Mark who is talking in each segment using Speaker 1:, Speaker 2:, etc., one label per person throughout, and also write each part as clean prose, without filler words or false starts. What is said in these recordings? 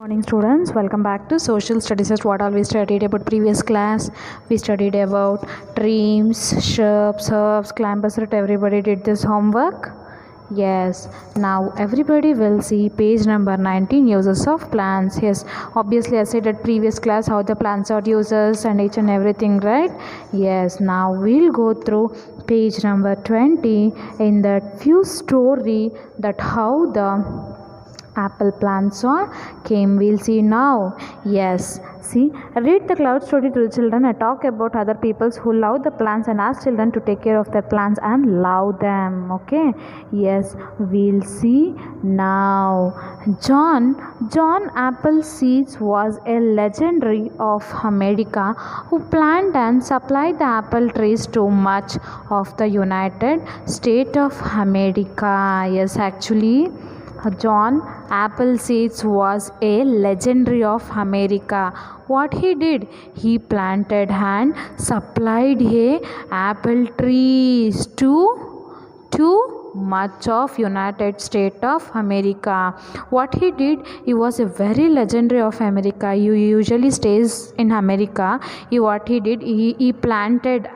Speaker 1: Morning students, welcome back to social studies. As what all we studied about previous class, we studied about dreams, shrubs, herbs, climbers. Everybody did this homework. Yes, now everybody will see page number 19, uses of plants. Yes, obviously I said at previous class how the plants are uses and each and everything, right? Yes, now we'll go through page number 20 in that few story that how the apple plants on came. We'll see now. Yes, see, read the cloud story to the children and talk about other peoples who love the plants and ask children to take care of their plants and love them. Okay, yes, we'll see now. John Appleseeds was a legendary of America who planted and supplied the apple trees to much of the United States of America. Yes, actually John Appleseeds was a legendary of America. What he did? He planted and supplied apple trees to much of United States of America. What he did? He was a very legendary of America. He usually stays in America. What he did? He planted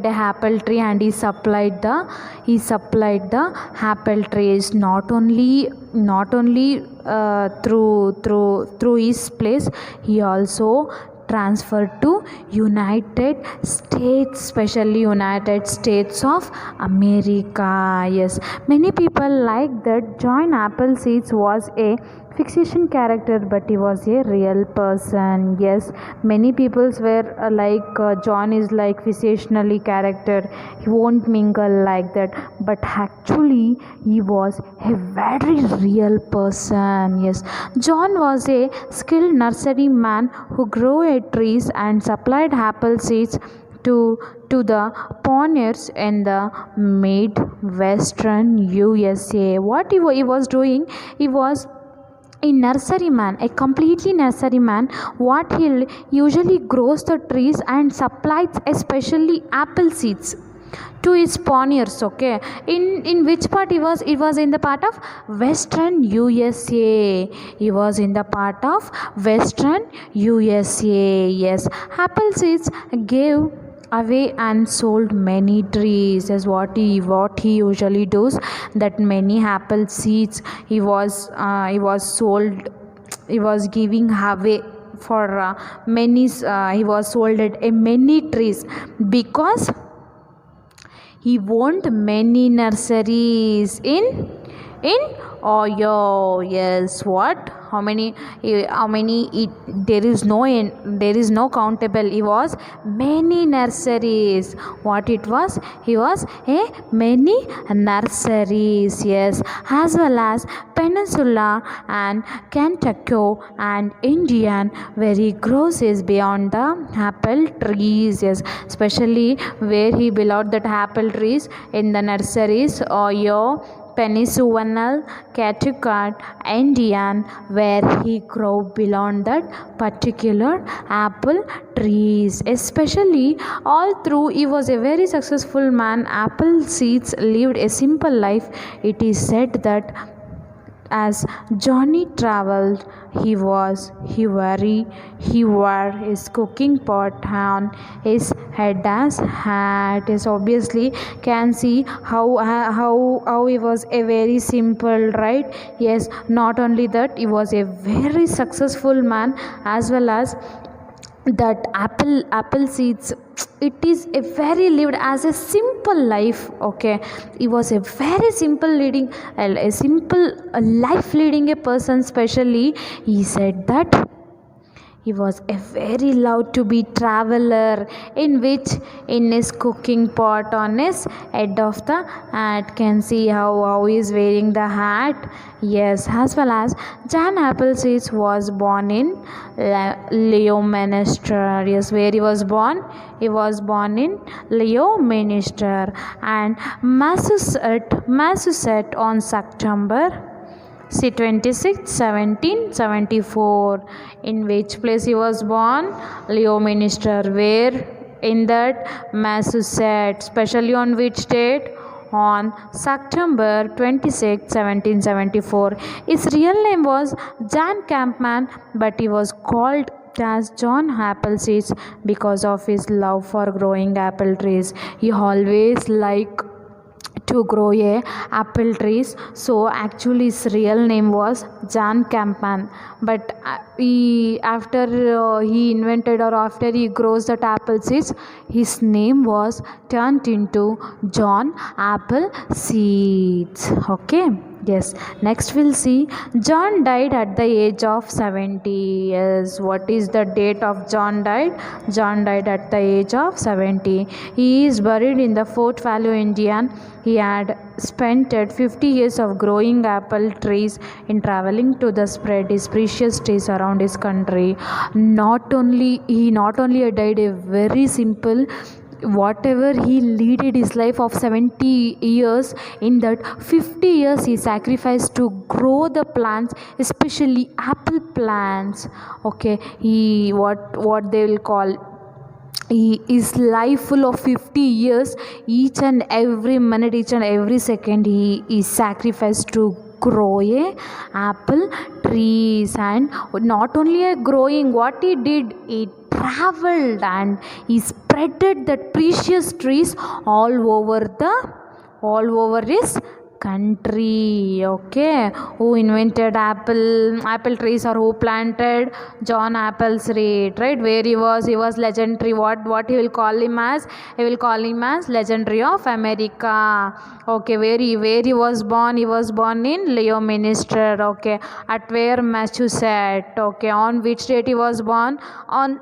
Speaker 1: the apple tree and he supplied the apple trees not only through his place. He also transferred to United States, especially United States of America. Yes, many people like that John Appleseeds was a fiction character, but he was a real person. Yes, many people were John is like fictionally character, he won't mingle like that, but actually he was a very real person. Yes, John was a skilled nursery man who grew trees and supplied apple seeds to the pioneers in the Midwestern USA. What he was doing? He was a nursery man, a completely nursery man. What he usually grows the trees and supplies especially apple seeds to his pioneers. Okay, in which part he was? It was in the part of Western USA. He was in the part of Western USA. Yes, apple seeds gave away and sold many trees. As what he usually does, that many apple seeds he was sold, he was giving away for many, he was sold at many trees because he want many nurseries in Ohio. Yes, what? How many? There is no countable. It was many nurseries. What it was? He was a many nurseries. Yes, as well as Peninsula and Kentucky and Indian where he grows is beyond the apple trees. Yes, especially where he below that apple trees in the nurseries Ohio, Peninsula, Connecticut, Indian, where he grew beyond that particular apple trees. Especially all through he was a very successful man. Appleseeds lived a simple life. It is said that as Johnny traveled, he wore his cooking pot on his head as hat. Is obviously can see how he was a very simple, right? Yes, not only that, he was a very successful man, as well as that apple seeds, it is a very lived as a simple life. Okay, it was a very simple leading a simple life leading a person. Especially he said that he was a very loud to be traveler, in his cooking pot on his head of the hat. Can see how he is wearing the hat. Yes, as well as John Appleseeds was born in Leominster. Yes, where he was born? He was born in Leominster and Massachusetts on September 26, 1774. In which place he was born? Leominster. Where? In that Massachusetts. Especially on which state? on September 26, 1774. His real name was Jan Campman, but he was called as John Appleseeds because of his love for growing apple trees. He always liked to grow apple trees, so actually his real name was John Campman, but he invented, or after he grows that apple seeds, his name was turned into John Apple Seeds. Okay. Yes, next we'll see John died at the age of 70. Yes, what is the date of John died? John died at the age of 70. He is buried in the Fort Valley, Indiana. He had spent 50 years of growing apple trees in traveling to the spread his precious trees around his country. Not only died a very simple, whatever he leaded his life of 70 years, in that 50 years he sacrificed to grow the plants, especially apple plants. Okay, he what they will call, his life full of 50 years, each and every minute, each and every second, he is sacrificed to grow apple trees. And not only a growing, what he did, he traveled and he spreaded the precious trees all over his country. Okay, who invented apple trees, or who planted? John Appleseed, right? Where he was legendary. What he will call him as? He will call him as legendary of America. Okay, where he was born? He was born in Leominster. Okay, at where? Massachusetts. Okay, on which date he was born? On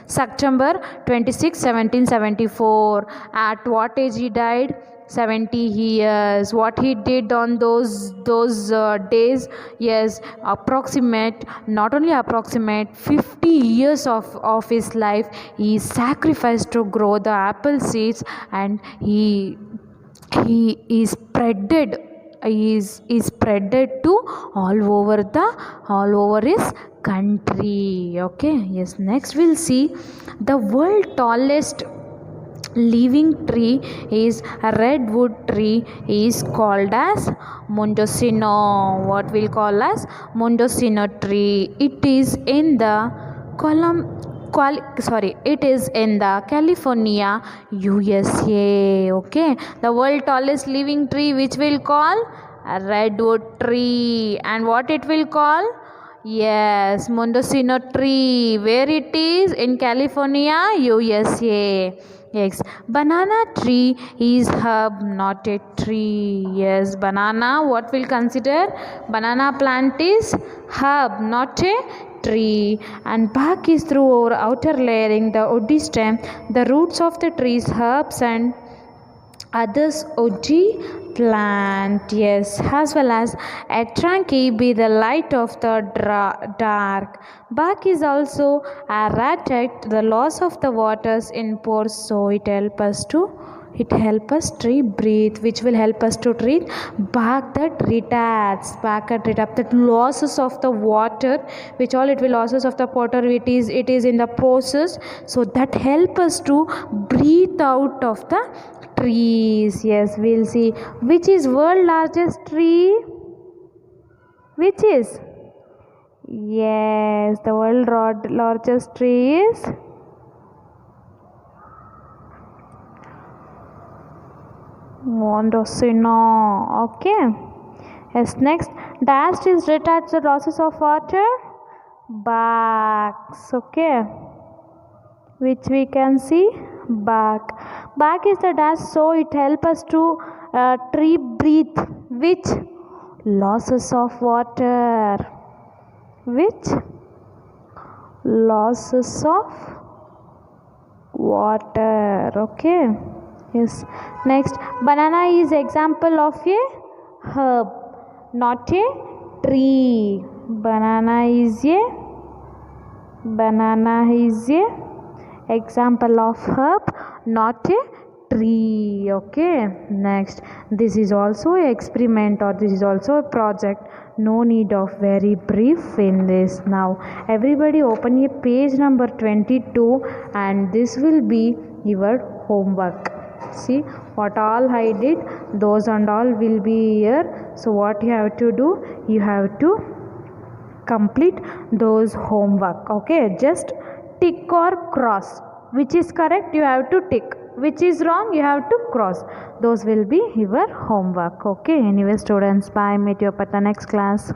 Speaker 1: September 26, 1774. At what age he died? 70 years. What he did on those days? Yes, not only approximate 50 years of his life, he sacrificed to grow the apple seeds, and he is spreaded to all over his country. Okay. Yes, next we'll see the world tallest living tree is a redwood tree, is called as Mendocino. What we'll call as Mendocino tree. It is in the California, USA. Okay, the world tallest living tree, which we'll call a redwood tree. And what it will call? Yes, Mendocino tree. Where it is? In California, USA. Yes, banana tree is herb, not a tree. Yes, banana, what we'll consider? Banana plant is herb, not a tree. And bark is through our outer layering, the woody stem, the roots of the trees, herbs, and others woody plant. Yes, as well as a trunky be the light of the dark. Bark is also a reject the loss of the waters in pores, so it help us to breathe, which will help us to treat bark that retards that losses of the water, which all it will losses of the water, it is in the process, so that help us to breathe out of the trees. Yes, we'll see which is world largest tree. Which is? Yes, the world largest tree is Mendocino. Okay. Yes, next, dash is retards the losses of water. Barks. Okay, which we can see bark is the dash, so it help us to tree breathe, which losses of water, which losses of water. Okay. Yes, next, banana is example of a herb, not a tree. Banana is a example of herb, not a tree. Okay, next, this is also an experiment, or this is also a project, no need of very brief in this. Now everybody open a page number 22, and this will be your homework. See, what all I did, those and all will be here. So what you have to do, you have to complete those homework. Okay, just tick or cross. Which is correct, you have to tick. Which is wrong, you have to cross. Those will be your homework. Okay, anyway students, bye, meet you up at the next class.